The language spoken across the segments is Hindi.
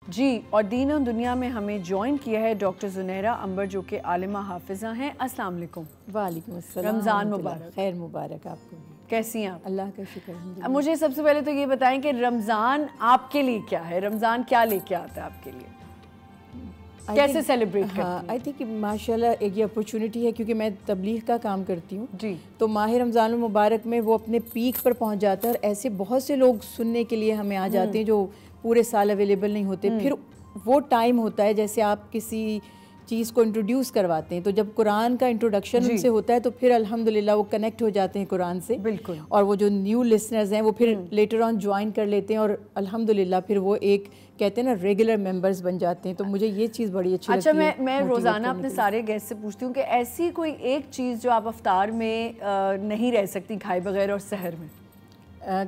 जी। और दीन और दुनिया में हमें ज्वाइन किया है डॉक्टर ज़ुनैरा अंबर, जो कि आलिमा हाफिज़ा हैं। अस्सलाम वालेकुम। वालेकुम अस्सलाम। रमज़ान मुबारक। खैर मुबारक आपको। कैसी हैं आप? अल्लाह का शुक्र। मुझे सबसे पहले तो ये बताएं कि रमज़ान आपके लिए क्या है, रमज़ान क्या लेके आता है आपके लिए, कैसे सेलिब्रेट करती हैं? हाँ, आई थिंक माशाल्लाह एक ये अपॉर्चुनिटी है, क्योंकि मैं तबलीग का काम करती हूँ जी। तो माह रमज़ान मुबारक में वो अपने पीक पर पहुँच जाता है, और ऐसे बहुत से लोग सुनने के लिए हमें आ जाते हैं जो पूरे साल अवेलेबल नहीं होते। फिर वो टाइम होता है जैसे आप किसी चीज़ को इंट्रोड्यूस करवाते हैं, तो जब कुरान का इंट्रोडक्शन उनसे होता है तो फिर अल्हम्दुलिल्लाह वो कनेक्ट हो जाते हैं कुरान से। बिल्कुल। और वो जो न्यू लिसनर्स हैं वो फिर लेटर ऑन ज्वाइन कर लेते हैं, और अल्हम्दुलिल्लाह फिर वो एक कहते हैं ना रेगुलर मेंबर्स बन जाते हैं। तो मुझे ये चीज़ बड़ी अच्छी लगती है। अच्छा, मैं रोज़ाना अपने सारे गेस्ट से पूछती हूँ कि ऐसी कोई एक चीज़ जो आप अफ्तार में नहीं रह सकती खाए बगैर, और सहर में?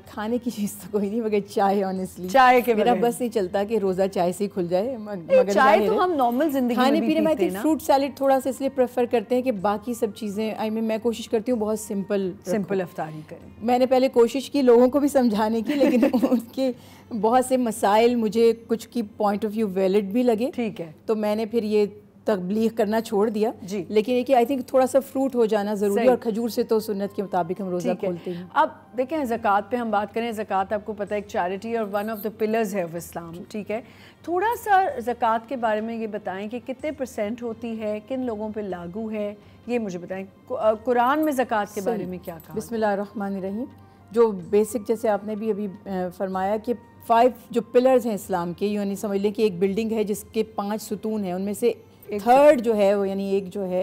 खाने की चीज़ तो कोई नहीं, मगर चाय। ऑनेस्टली चाय के मेरा बस नहीं चलता कि रोज़ा चाय से ही खुल जाए, मगर चाय तो हम नॉर्मल जिंदगी खाने में पीने में आई फ्रूट सैलेड थोड़ा सा इसलिए प्रेफर करते हैं कि बाकी सब चीज़ें आई मीन मैं कोशिश करती हूँ बहुत सिंपल अफ्तारी करें। मैंने पहले कोशिश की लोगों को भी समझाने की, लेकिन उनके बहुत से मसाइल मुझे कुछ की पॉइंट ऑफ व्यू वैलिड भी लगे। ठीक है, तो मैंने फिर ये तबलीग करना छोड़ दिया जी। लेकिन ये कि आई थिंक थोड़ा सा फ्रूट हो जाना ज़रूरी है, और खजूर से तो सुन्नत के मुताबिक हम रोज़ा खोलते हैं। अब देखें ज़कात पे हम बात करें। ज़कात आपको पता है एक चैरिटी और वन ऑफ द पिलर्स है ऑफ इस्लाम, ठीक है। थोड़ा सा ज़कात के बारे में ये बताएं कि कितने % होती है, किन लोगों पे लागू है, ये मुझे बताएं। कुरान में ज़कात के बारे में क्या कहा? बिस्मिल्लाहिर्रहमानिर्रहीम। जो बेसिक जैसे आपने भी अभी फरमाया कि 5 जो पिलर्स हैं इस्लाम के, यानी समझ लें कि एक बिल्डिंग है जिसके 5 सुतून हैं, उनमें से थर्ड जो है वो यानी एक जो है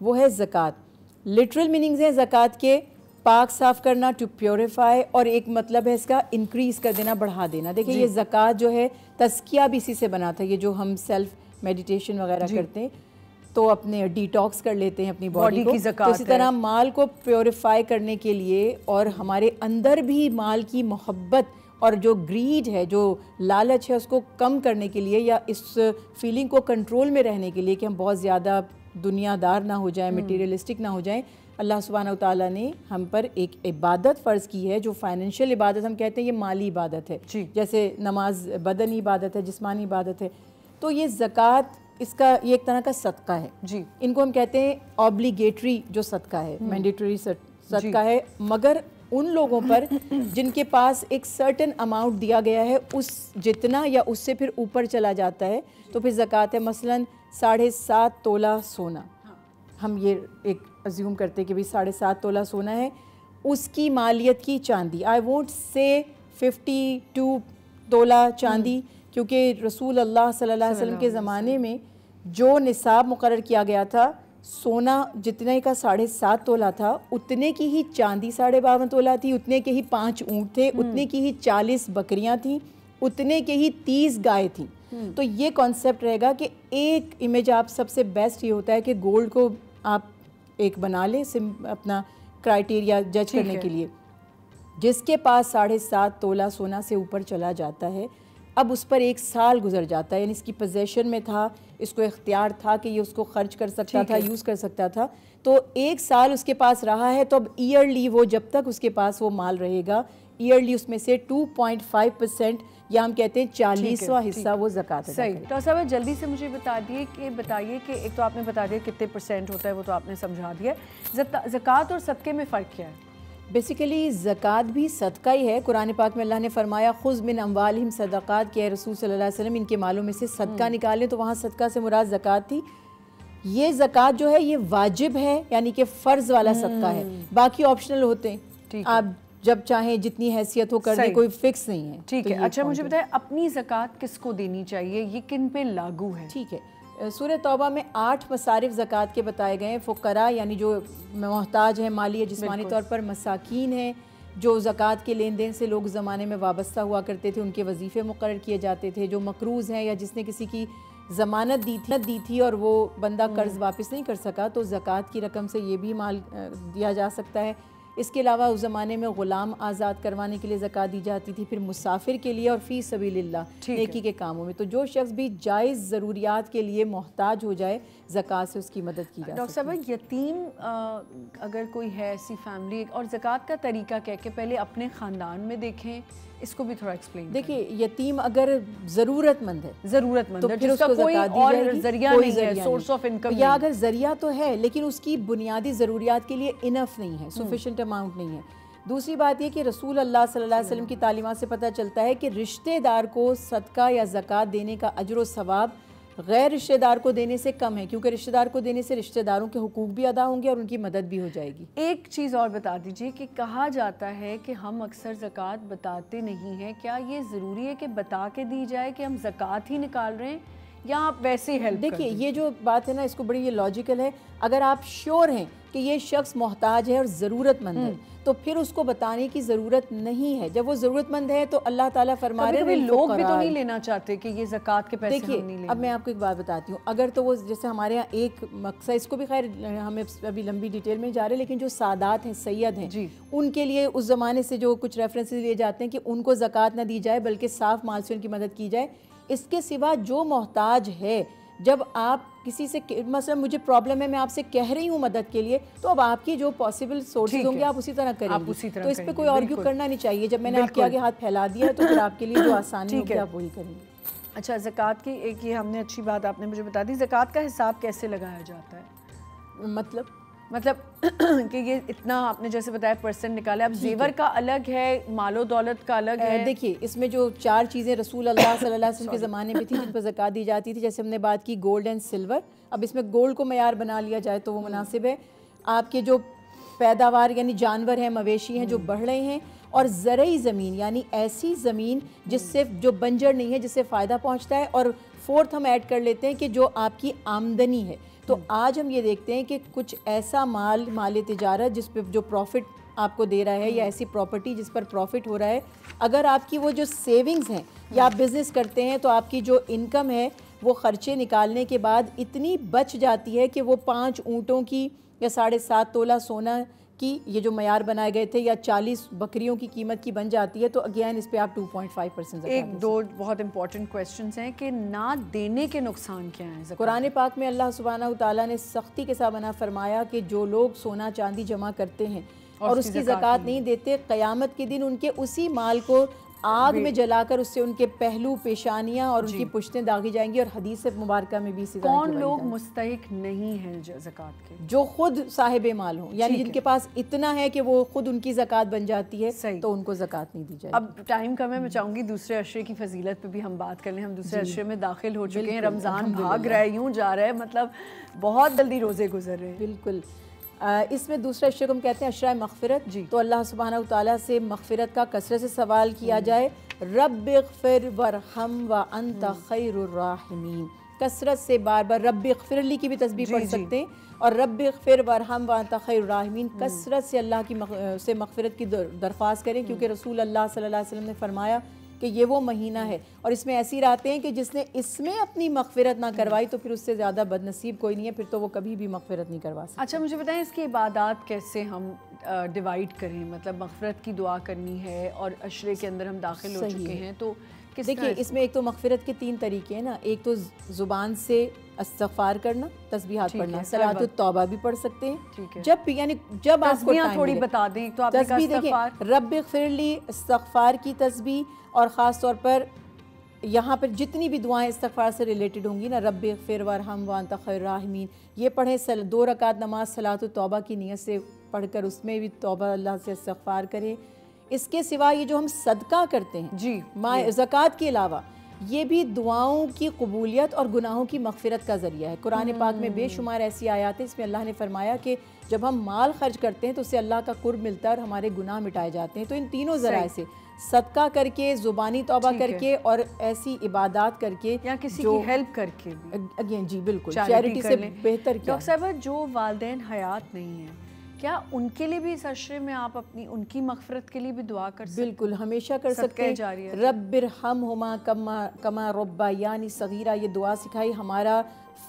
वो है ज़कात। लिटरल मीनिंग्स हैं ज़कात के पाक साफ करना, टू प्योरीफाई, और एक मतलब है इसका इंक्रीज कर देना, बढ़ा देना। देखिए ये ज़कात जो है तज़किया भी इसी से बना था। ये जो हम सेल्फ मेडिटेशन वगैरह करते हैं तो अपने डिटॉक्स कर लेते हैं अपनी बॉडी को, तो इसी तरह माल को प्योरीफाई करने के लिए और हमारे अंदर भी माल की मोहब्बत और जो ग्रीड है, जो लालच है, उसको कम करने के लिए या इस फीलिंग को कंट्रोल में रहने के लिए कि हम बहुत ज़्यादा दुनियादार ना हो जाएं, मटीरियलिस्टिक ना हो जाएं, अल्लाह सुब्हानहू तआला ने हम पर एक इबादत फ़र्ज़ की है। जो फाइनेंशियल इबादत हम कहते हैं ये माली इबादत है, जैसे नमाज बदनी इबादत है, जिस्मानी इबादत है। तो ये ज़कात इसका ये एक तरह का सदका है जी। इनको हम कहते हैं ऑब्लिगेटरी जो सदका है, मैंडेटरी सदका है, मगर उन लोगों पर जिनके पास एक सर्टेन अमाउंट दिया गया है, उस जितना या उससे फिर ऊपर चला जाता है तो फिर ज़कात है। मसलन 7.5 तोला सोना, हम ये एक अज्यूम करते हैं कि भाई 7.5 तोला सोना है, उसकी मालियत की चांदी, आई वोंट से 52 तोला चांदी, क्योंकि रसूल अल्लाह सल्लल्लाहु अलैहि वसल्लम के ज़माने में जो निसाब मुकर्रर किया गया था, सोना जितने का 7.5 तोला था, उतने की ही चांदी 52.5 तोला थी, उतने के ही 5 ऊँट थे, उतने की ही 40 बकरियां थी, उतने के ही 30 गाय थी। तो ये कॉन्सेप्ट रहेगा कि एक इमेज आप सबसे बेस्ट ये होता है कि गोल्ड को आप एक बना लें अपना क्राइटेरिया जज करने के लिए। जिसके पास 7.5 तोला सोना से ऊपर चला जाता है, अब उस पर 1 साल गुजर जाता है, यानी इसकी पोजेशन में था, इसको इख्तियार था कि ये उसको खर्च कर सकता था, यूज़ कर सकता था, तो 1 साल उसके पास रहा है। तो अब ईयरली वो जब तक उसके पास वो माल रहेगा, ईयरली उसमें से 2.5% या हम कहते हैं 40वां हिस्सा वो ज़कात है। सही। तो साहब जल्दी से मुझे बताइए कि एक तो आपने बता दिया कितने % होता है, वो तो आपने समझा दिया। ज़कात और सदक़े में फ़र्क क्या है? बेसिकली ज़कात भी सदका ही है। कुरान पाक में अल्लाह ने फरमाया खुज़ मिन अम्वालिहिम सदक़ात, के रसूल सल्लल्लाहु अलैहि वसल्लम इनके मालों में से सदका निकालें, तो वहाँ सदका से मुराद ज़कात थी। ये ज़कात जो है ये वाजिब है, यानी कि फ़र्ज़ वाला सदका है, बाकी ऑप्शनल होते हैं, आप जब चाहें जितनी हैसियत हो कर दें, कोई फिक्स नहीं है। ठीक है। अच्छा मुझे बताएं अपनी ज़कात किसको देनी चाहिए, ये किन पे लागू है? ठीक है, सूरह तौबा में 8 मसारिफ ज़कात के बताए गए हैं। फ़ुक़रा यानी जो मोहताज हैं, माली जिस्मानी तौर पर, मसाकीन हैं, जो ज़कात के लेन देन से लोग ज़माने में वाबस्ता हुआ करते थे, उनके वजीफ़े मुक़र्रर किए जाते थे, जो मकरूज़ हैं या जिसने किसी की ज़मानत दी थी और वो बंदा कर्ज़ वापस नहीं कर सका, तो ज़कात की रकम से ये भी माल दिया जा सकता है। इसके अलावा उस ज़माने में ग़ुलाम आज़ाद करवाने के लिए ज़कात दी जाती थी, फिर मुसाफिर के लिए और फ़ी सबीलिल्लाह नेकी के कामों में। तो जो शख्स भी जायज़ ज़रूरियात के लिए मोहताज हो जाए, ज़कात से उसकी मदद की जा। डॉक्टर साहब यतीम अगर कोई है ऐसी फैमिली, और ज़कात का तरीका क्या है कि पहले अपने ख़ानदान में देखें इसको भी थोड़ा एक्सप्लेन। देखिए, यतीम अगर ज़रूरतमंद है ज़रूरतमंद तो फिर उसको कोई ज़कात दी और जाएगी, जरिया कोई नहीं है, जरिया सोर्स ऑफ इनकम, या अगर जरिया तो है लेकिन उसकी बुनियादी ज़रूरियात के लिए इनफ नहीं है, सफिशेंट अमाउंट नहीं है। दूसरी बात ये कि रसूल अल्लाह सल्लल्लाहु अलैहि वसल्लम की तालीमात से पता चलता है कि रिश्तेदार को सदका या ज़कात देने का अजर व सवाब गैर रिश्तेदार को देने से कम है, क्योंकि रिश्तेदार को देने से रिश्तेदारों के हुकूक भी अदा होंगे और उनकी मदद भी हो जाएगी। एक चीज़ और बता दीजिए कि कहा जाता है कि हम अक्सर ज़कात बताते नहीं हैं, क्या ये ज़रूरी है कि बता के दी जाए कि हम ज़कात ही निकाल रहे हैं या आप वैसे ही हेल्प? देखिए, ये जो बात है ना, इसको बड़ी ये लॉजिकल है। अगर आप श्योर हैं कि ये शख्स मोहताज है और ज़रूरतमंद है तो फिर उसको बताने की ज़रूरत नहीं है। जब वो ज़रूरतमंद है तो अल्लाह ताला फरमा रहे हैं, लोग भी तो नहीं लेना चाहते कि ये ज़कात के पैसे हम नहीं देखिए, लेंगे। अब मैं आपको एक बात बताती हूँ। अगर तो वो जैसे हमारे यहाँ एक मकसद, इसको भी खैर हमें अभी लंबी डिटेल में जा रहे हैं, लेकिन जो सादात हैं, सैयद हैं, उनके लिए उस ज़माने से जो कुछ रेफरेंसेस लिए जाते हैं कि उनको ज़कात ना दी जाए बल्कि साफ माल से उनकी मदद की जाए। इसके सिवा जो मोहताज है, जब आप किसी से मतलब मुझे प्रॉब्लम है, मैं आपसे कह रही हूँ मदद के लिए, तो अब आपकी जो पॉसिबल सोर्सेज होंगे आप उसी तरह करेंगे। तो इस पे कोई आर्ग्यू करना नहीं चाहिए। जब मैंने आपके आगे हाथ फैला दिया तो फिर आपके लिए जो आसानी होगी आप वही करेंगे। अच्छा, ज़कात की एक ये हमने अच्छी बात आपने मुझे बता दी। ज़कात का हिसाब कैसे लगाया जाता है? मतलब कि ये इतना आपने जैसे बताया परसेंट निकाले, अब जेवर का अलग है, मालो दौलत का अलग है। देखिए, इसमें जो 4 चीज़ें रसूल अल्लाह सल्लल्लाहु अलैहि वसल्लम के ज़माने में थी जिन पर ज़कात दी जाती थी, जैसे हमने बात की गोल्ड एंड सिल्वर। अब इसमें गोल्ड को मयार बना लिया जाए तो वो मुनासिब है। आपके जो पैदावार यानी जानवर हैं, मवेशी हैं जो बढ़ रहे हैं, और ज़रई ज़मीन यानी ऐसी ज़मीन जिससे जो बंजर नहीं है, जिससे फ़ायदा पहुँचता है। और फोर्थ हम ऐड कर लेते हैं कि जो आपकी आमदनी है। तो आज हम ये देखते हैं कि कुछ ऐसा माल तिजारत जिस पे जो प्रॉफिट आपको दे रहा है, या ऐसी प्रॉपर्टी जिस पर प्रॉफिट हो रहा है, अगर आपकी वो जो सेविंग्स हैं या आप बिज़नेस करते हैं तो आपकी जो इनकम है वो ख़र्चे निकालने के बाद इतनी बच जाती है कि वो 5 ऊँटों की या 7.5 तोला सोना की ये जो मयार बनाए गए थे या 40 बकरियों की कीमत की बन जाती है। तो अगेन इस पे आप 2.5% एक दो बहुत इंपॉर्टेंट क्वेश्चंस हैं कि ना देने के नुकसान क्या हैं। कुरान पाक में अल्लाह सुब्हानहू तआला ने सख्ती के साथ मना फरमाया कि जो लोग सोना चांदी जमा करते हैं और उसकी ज़कात नहीं देते, क़यामत के दिन उनके उसी माल को आग में जलाकर उससे उनके पहलू, पेशानियां और उनकी पुश्तें दागी जाएंगी। और हदीस मुबारक में भी कौन लोग मुस्तहिक नहीं हैं ज़कात के? जो खुद साहिब माल हो, यानी जिनके पास इतना है कि वो खुद उनकी ज़कात बन जाती है, तो उनको ज़कात नहीं दी जाएगी। अब टाइम कम है, मैं चाहूँगी दूसरे अशरे की फजीलत पे भी हम बात कर लें। हम दूसरे अशरे में दाखिल हो चुके हैं, रमज़ान भाग रहा है, यूँ जा रहा है, मतलब बहुत जल्दी रोज़े गुजर रहे हैं। बिल्कुल। इसमें दूसरा अशरा को हम कहते हैं अशरा मग़फ़िरत। तो अल्लाह सुब्हानहू तआला से मग़फ़िरत का कसरत से सवाल किया जाए, रब्बिग़फ़िर वरहम व अंत खैरुर राहिमीन। कसरत से बार बार रब्बिग़फ़िरली की भी तस्बीह पढ़ सकते हैं, और रब्बिग़फ़िर वरहम व अंत खैरुर राहिमीन कसरत से अल्लाह की से मग़फ़िरत की दरख्वास्त करें, क्योंकि रसूल अल्लाह सल्लल्लाहु अलैहि वसल्लम ने फरमाया कि ये वो महीना है और इसमें ऐसी रातें हैं कि जिसने इसमें अपनी मग़फ़िरत ना करवाई तो फिर उससे ज़्यादा बदनसीब कोई नहीं है, फिर तो वो कभी भी मग़फ़िरत नहीं करवा सकता। अच्छा, मुझे बताएं इसकी इबादत कैसे हम डिवाइड करें, मतलब मग़फ़िरत की दुआ करनी है और अशरे के अंदर हम दाखिल हो चुके हैं, तो देखिए इसमें एक तो मग़फ़िरत के 3 तरीके हैं ना। एक तो ज़ुबान से इस्तिग़फ़ार करना, तस्बीहात पढ़ना, सलातुत तौबा भी पढ़ सकते हैं जब भी, यानी जब आपको टाइम थोड़ी बता दें तो आपने कहा देखिए रब्बिग़फ़िरली इस्तिग़फ़ार की तस्बीह, और ख़ास तौर पर यहाँ पर जितनी भी दुआएं इस्तिग़फ़ार से रिलेटेड होंगी ना, रब्बिग़फ़िर वरहम व अंत खैरुर राहिमीन, ये पढ़ें। 2 रकात नमाज सलातुत तौबा की नियत से पढ़कर उसमें भी तौबा अल्लाह से इस्तिग़फ़ार करें। इसके सिवा ये जो हम सदका करते हैं ज़कात के अलावा, ये भी दुआओं की कबूलियत और गुनाहों की मग़फ़िरत का ज़रिया है। कुरान पाक में बेशुमार ऐसी आयात है, इसमें अल्लाह ने फरमाया कि जब हम माल खर्च करते हैं तो उससे अल्लाह का कुर्ब मिलता है और हमारे गुनाह मिटाए जाते हैं। तो इन तीनों ज़राए से, सदका करके, ज़ुबानी तौबा करके और ऐसी इबादत करके या किसी की हेल्प करके भी, अगेन जी बिल्कुल चैरिटी से बेहतर क्या। डॉक्टर साहब, जो वालिदैन हयात नहीं है, क्या उनके लिए भी इस अशरे में आप अपनी उनकी मग़फ़िरत के लिए भी दुआ कर सकते हैं? बिल्कुल, हमेशा कर सकते हैं। रब्बिरहमहुमा कमा रब्बायानी सगीरा, ये दुआ सिखाई। हमारा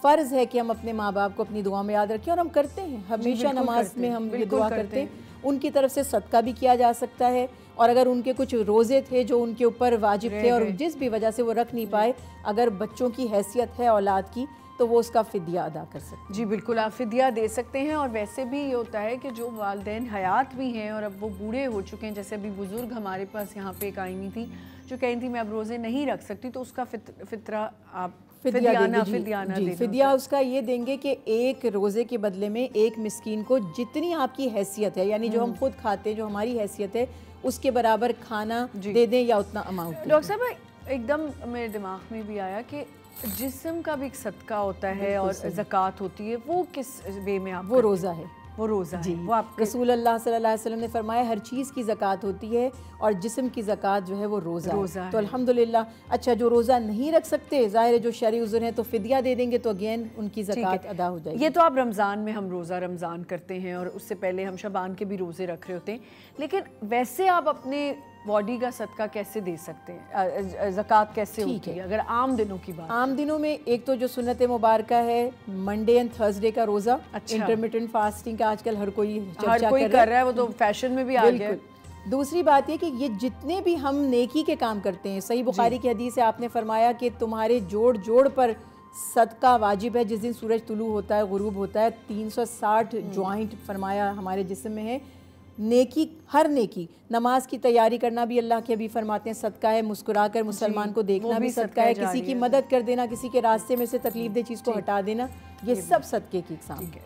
फ़र्ज़ है कि हम अपने माँ बाप को अपनी दुआ में याद रखें और हम करते हैं हमेशा। नमाज में हम ये दुआ करते हैं। उनकी तरफ से सदका भी किया जा सकता है, और अगर उनके कुछ रोज़े थे जो उनके ऊपर वाजिब थे और जिस भी वजह से वो रख नहीं पाए, अगर बच्चों की हैसियत है औलाद की, तो वो उसका फ़िदिया अदा कर सकते हैं। जी बिल्कुल, आप फ़िदिया दे सकते हैं। और वैसे भी ये होता है कि जो वालिदैन हयात भी हैं और अब वो बूढ़े हो चुके हैं, जैसे अभी बुज़ुर्ग हमारे पास यहाँ पे एक आई हुई थी जो कह रही थी मैं अब रोज़े नहीं रख सकती, तो उसका फितरा आप फिदिया उसका ये देंगे कि एक रोज़े के बदले में एक मिस्कीन को जितनी आपकी हैसियत है, यानी जो हम खुद खाते हैं, जो हमारी हैसियत है, उसके बराबर खाना दे दें या उतना अमाउंट। डॉक्टर साहब एकदम मेरे दिमाग में भी आया कि जिस्म का भी एक सदका होता है और ज़कात होती है, वो किस वे में आप? वो रोज़ा है, वो रोज़ा जी। वो आप रसूल अल्लाह सल्लल्लाहु अलैहि वसल्लम ने फरमाया हर चीज़ की ज़कात होती है और जिस्म की ज़कात जो है वो रोज़ा है। तो अल्हम्दुलिल्लाह। अच्छा, जो रोज़ा नहीं रख सकते, ज़ाहिर है जो शरई उज़्र हैं, तो फ़िदिया दे देंगे तो अगेन उनकी ज़कात अदा हो जाएगी। ये तो आप रमज़ान में हम रोज़ा रमज़ान करते हैं और उससे पहले हम शबान के भी रोज़े रख रहे होते हैं, लेकिन वैसे आप अपने बॉडी का सदका कैसे दे सकते हैं, ज़कात कैसे होती है अगर आम दिनों की बात? आम दिनों में एक तो जो सुन्नत मुबारका है मंडे एंड थर्सडे का रोज़ा, इंटरमिटेंट फास्टिंग का आजकल हर कोई कर रहा है, वो तो फैशन में भी आ गया है। दूसरी बात ये कि ये जितने भी हम नेकी के काम करते हैं, सही बुखारी की हदीस है, आपने फरमाया कि तुम्हारे जोड़ जोड़ पर सदका वाजिब है जिस दिन सूरज तुलू होता है, गुरूब होता है। 360 जॉइंट फरमाया हमारे जिस्म में है। नेकी, हर नेकी, नमाज की तैयारी करना भी अल्लाह के अभी फरमाते हैं सदका है, मुस्कुरा कर मुसलमान को देखना भी सदका है, किसी की मदद कर देना, किसी के रास्ते में से तकलीफ दे चीज़ को हटा देना, ये सब सदके की इक़साम है।